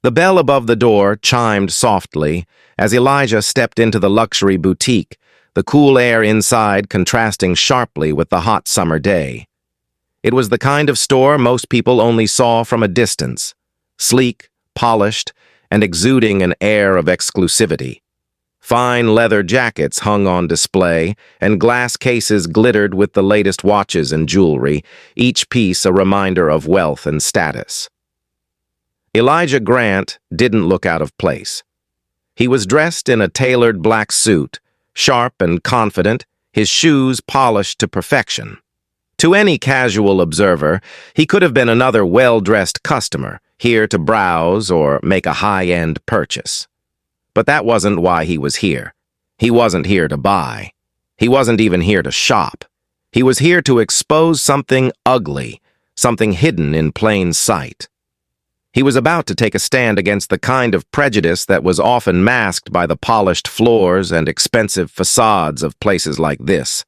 The bell above the door chimed softly as Elijah stepped into the luxury boutique, the cool air inside contrasting sharply with the hot summer day. It was the kind of store most people only saw from a distance, sleek, polished, and exuding an air of exclusivity. Fine leather jackets hung on display, and glass cases glittered with the latest watches and jewelry, each piece a reminder of wealth and status. Elijah Grant didn't look out of place. He was dressed in a tailored black suit, sharp and confident, his shoes polished to perfection. To any casual observer, he could have been another well-dressed customer, here to browse or make a high-end purchase. But that wasn't why he was here. He wasn't here to buy. He wasn't even here to shop. He was here to expose something ugly, something hidden in plain sight. He was about to take a stand against the kind of prejudice that was often masked by the polished floors and expensive facades of places like this.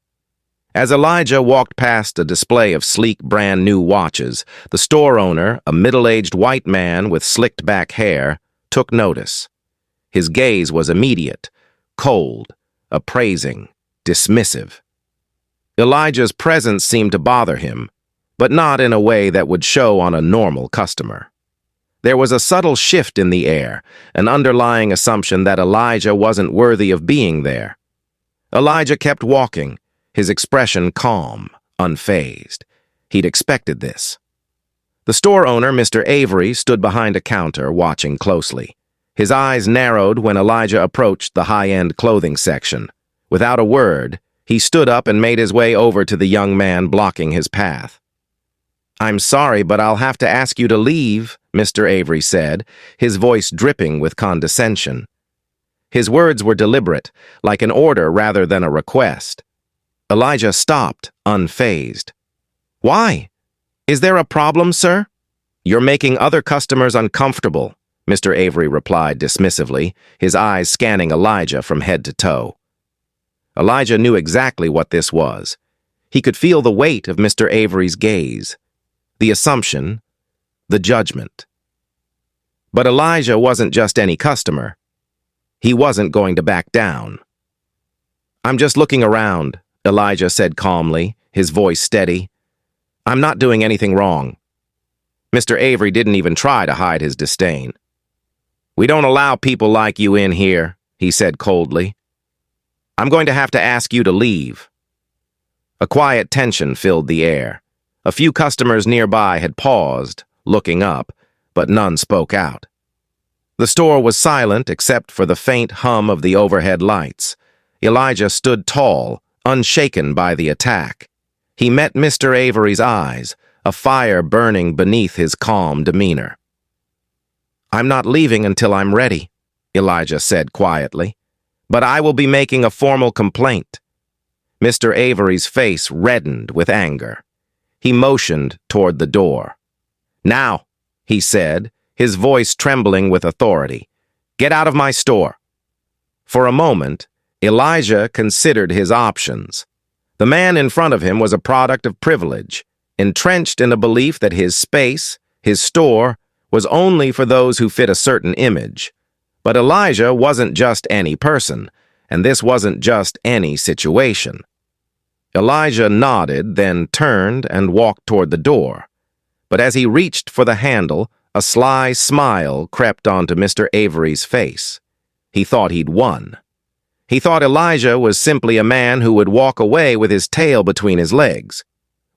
As Elijah walked past a display of sleek brand-new watches, the store owner, a middle-aged white man with slicked-back hair, took notice. His gaze was immediate, cold, appraising, dismissive. Elijah's presence seemed to bother him, but not in a way that would show on a normal customer. There was a subtle shift in the air, an underlying assumption that Elijah wasn't worthy of being there. Elijah kept walking, his expression calm, unfazed. He'd expected this. The store owner, Mr. Avery, stood behind a counter, watching closely. His eyes narrowed when Elijah approached the high-end clothing section. Without a word, he stood up and made his way over to the young man blocking his path. "I'm sorry, but I'll have to ask you to leave," Mr. Avery said, his voice dripping with condescension. His words were deliberate, like an order rather than a request. Elijah stopped, unfazed. "Why? Is there a problem, sir?" "You're making other customers uncomfortable," Mr. Avery replied dismissively, his eyes scanning Elijah from head to toe. Elijah knew exactly what this was. He could feel the weight of Mr. Avery's gaze, the assumption, the judgment. But Elijah wasn't just any customer. He wasn't going to back down. "I'm just looking around," Elijah said calmly, his voice steady. "I'm not doing anything wrong." Mr. Avery didn't even try to hide his disdain. "We don't allow people like you in here," he said coldly. "I'm going to have to ask you to leave." A quiet tension filled the air. A few customers nearby had paused, looking up, but none spoke out. The store was silent except for the faint hum of the overhead lights. Elijah stood tall, unshaken by the attack. He met Mr. Avery's eyes, a fire burning beneath his calm demeanor. "I'm not leaving until I'm ready," Elijah said quietly, "but I will be making a formal complaint." Mr. Avery's face reddened with anger. He motioned toward the door. "Now," he said, his voice trembling with authority, "get out of my store." For a moment, Elijah considered his options. The man in front of him was a product of privilege, entrenched in a belief that his space, his store, was only for those who fit a certain image. But Elijah wasn't just any person, and this wasn't just any situation. Elijah nodded, then turned and walked toward the door. But as he reached for the handle, a sly smile crept onto Mr. Avery's face. He thought he'd won. He thought Elijah was simply a man who would walk away with his tail between his legs.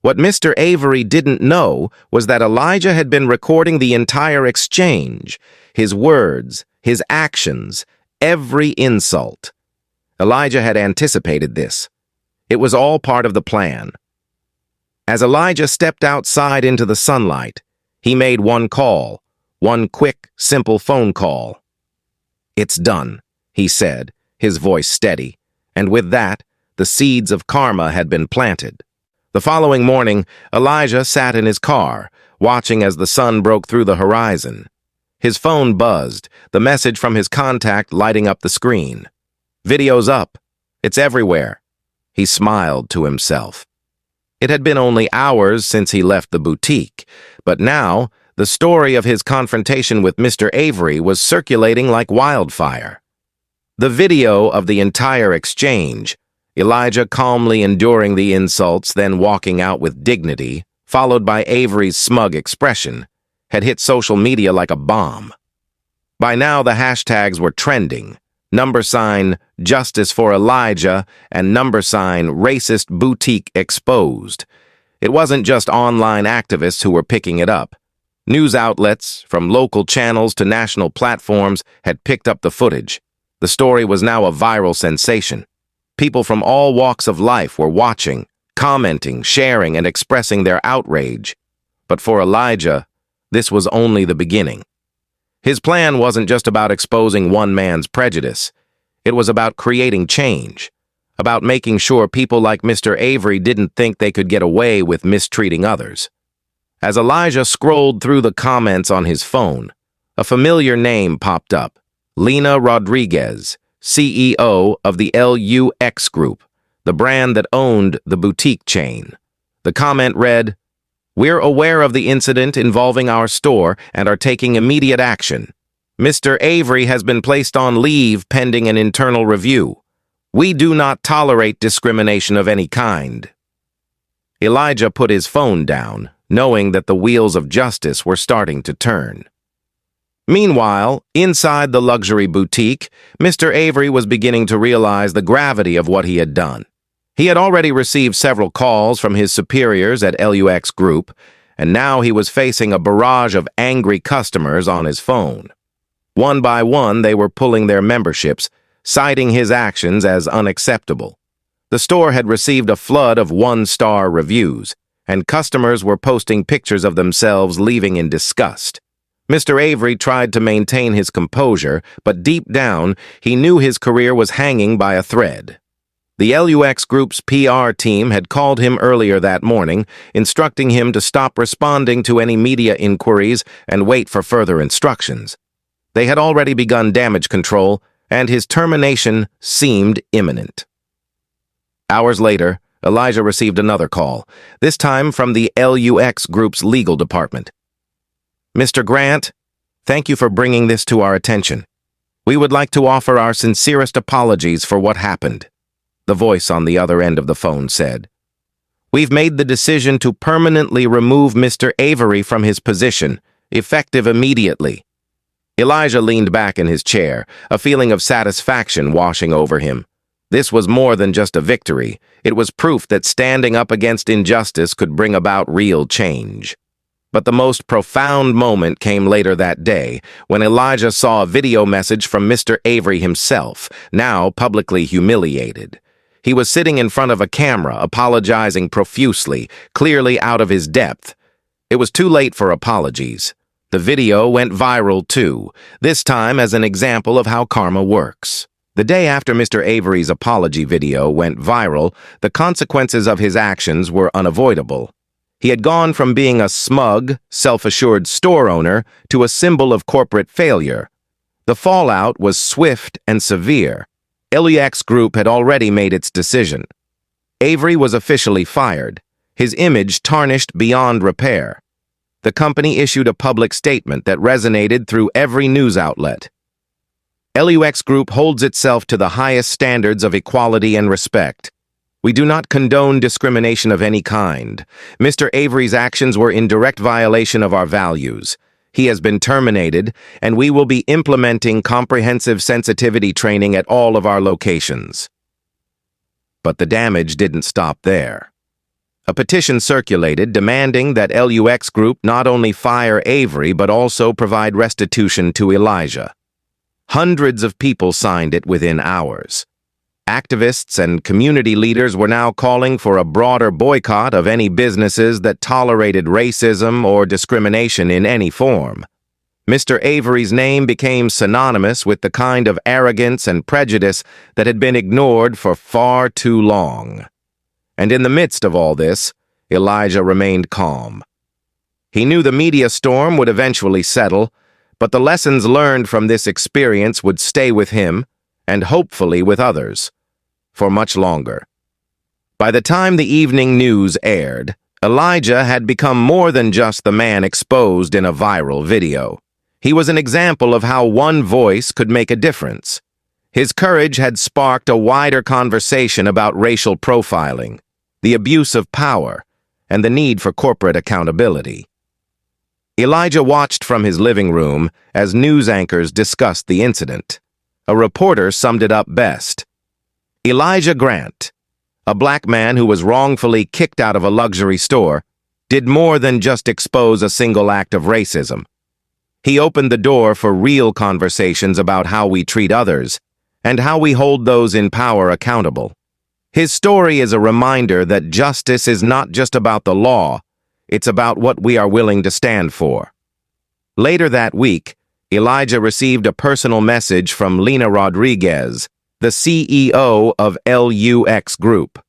What Mr. Avery didn't know was that Elijah had been recording the entire exchange, his words, his actions, every insult. Elijah had anticipated this. It was all part of the plan. As Elijah stepped outside into the sunlight, he made one call, one quick, simple phone call. "It's done," he said, his voice steady, and with that, the seeds of karma had been planted. The following morning, Elijah sat in his car, watching as the sun broke through the horizon. His phone buzzed, the message from his contact lighting up the screen. "Video's up. It's everywhere." He smiled to himself. It had been only hours since he left the boutique, but now the story of his confrontation with Mr. Avery was circulating like wildfire. The video of the entire exchange, Elijah calmly enduring the insults, then walking out with dignity, followed by Avery's smug expression, had hit social media like a bomb. By now, the hashtags were trending: #Justice for Elijah and #Racist Boutique Exposed. It wasn't just online activists who were picking it up. News outlets, from local channels to national platforms, had picked up the footage. The story was now a viral sensation. People from all walks of life were watching, commenting, sharing, and expressing their outrage. But for Elijah, this was only the beginning. His plan wasn't just about exposing one man's prejudice. It was about creating change, about making sure people like Mr. Avery didn't think they could get away with mistreating others. As Elijah scrolled through the comments on his phone, a familiar name popped up: Lena Rodriguez, CEO of the LUX Group, the brand that owned the boutique chain. The comment read, "We're aware of the incident involving our store and are taking immediate action. Mr. Avery has been placed on leave pending an internal review. We do not tolerate discrimination of any kind." Elijah put his phone down, knowing that the wheels of justice were starting to turn. Meanwhile, inside the luxury boutique, Mr. Avery was beginning to realize the gravity of what he had done. He had already received several calls from his superiors at LUX Group, and now he was facing a barrage of angry customers on his phone. One by one, they were pulling their memberships, citing his actions as unacceptable. The store had received a flood of one-star reviews, and customers were posting pictures of themselves leaving in disgust. Mr. Avery tried to maintain his composure, but deep down, he knew his career was hanging by a thread. The LUX Group's PR team had called him earlier that morning, instructing him to stop responding to any media inquiries and wait for further instructions. They had already begun damage control, and his termination seemed imminent. Hours later, Elijah received another call, this time from the LUX Group's legal department. "Mr. Grant, thank you for bringing this to our attention. We would like to offer our sincerest apologies for what happened," the voice on the other end of the phone said. "We've made the decision to permanently remove Mr. Avery from his position, effective immediately." Elijah leaned back in his chair, a feeling of satisfaction washing over him. This was more than just a victory. It was proof that standing up against injustice could bring about real change. But the most profound moment came later that day, when Elijah saw a video message from Mr. Avery himself, now publicly humiliated. He was sitting in front of a camera, apologizing profusely, clearly out of his depth. It was too late for apologies. The video went viral too, this time as an example of how karma works. The day after Mr. Avery's apology video went viral, the consequences of his actions were unavoidable. He had gone from being a smug, self-assured store owner to a symbol of corporate failure. The fallout was swift and severe. LUX Group had already made its decision. Avery was officially fired, his image tarnished beyond repair. The company issued a public statement that resonated through every news outlet. LUX Group holds itself to the highest standards of equality and respect. We do not condone discrimination of any kind. Mr. Avery's actions were in direct violation of our values. He has been terminated, and we will be implementing comprehensive sensitivity training at all of our locations. But the damage didn't stop there. A petition circulated demanding that LUX Group not only fire Avery but also provide restitution to Elijah. Hundreds of people signed it within hours. Activists and community leaders were now calling for a broader boycott of any businesses that tolerated racism or discrimination in any form. Mr. Avery's name became synonymous with the kind of arrogance and prejudice that had been ignored for far too long. And in the midst of all this, Elijah remained calm. He knew the media storm would eventually settle, but the lessons learned from this experience would stay with him, and hopefully with others, for much longer. By the time the evening news aired, Elijah had become more than just the man exposed in a viral video. He was an example of how one voice could make a difference. His courage had sparked a wider conversation about racial profiling, the abuse of power, and the need for corporate accountability. Elijah watched from his living room as news anchors discussed the incident. A reporter summed it up best. Elijah Grant, a black man who was wrongfully kicked out of a luxury store, did more than just expose a single act of racism. He opened the door for real conversations about how we treat others and how we hold those in power accountable. His story is a reminder that justice is not just about the law, it's about what we are willing to stand for. Later that week, Elijah received a personal message from Lena Rodriguez, the CEO of LUX Group.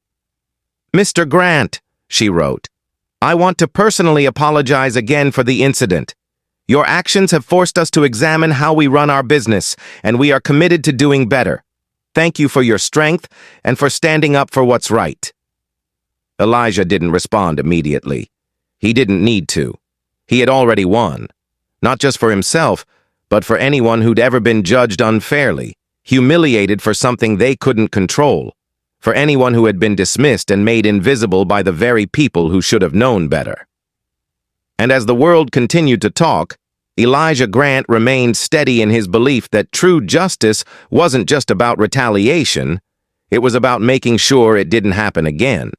"Mr. Grant," she wrote, "I want to personally apologize again for the incident. Your actions have forced us to examine how we run our business, and we are committed to doing better. Thank you for your strength and for standing up for what's right." Elijah didn't respond immediately. He didn't need to. He had already won, not just for himself, but for anyone who'd ever been judged unfairly, humiliated for something they couldn't control, for anyone who had been dismissed and made invisible by the very people who should have known better. And as the world continued to talk, Elijah Grant remained steady in his belief that true justice wasn't just about retaliation, it was about making sure it didn't happen again.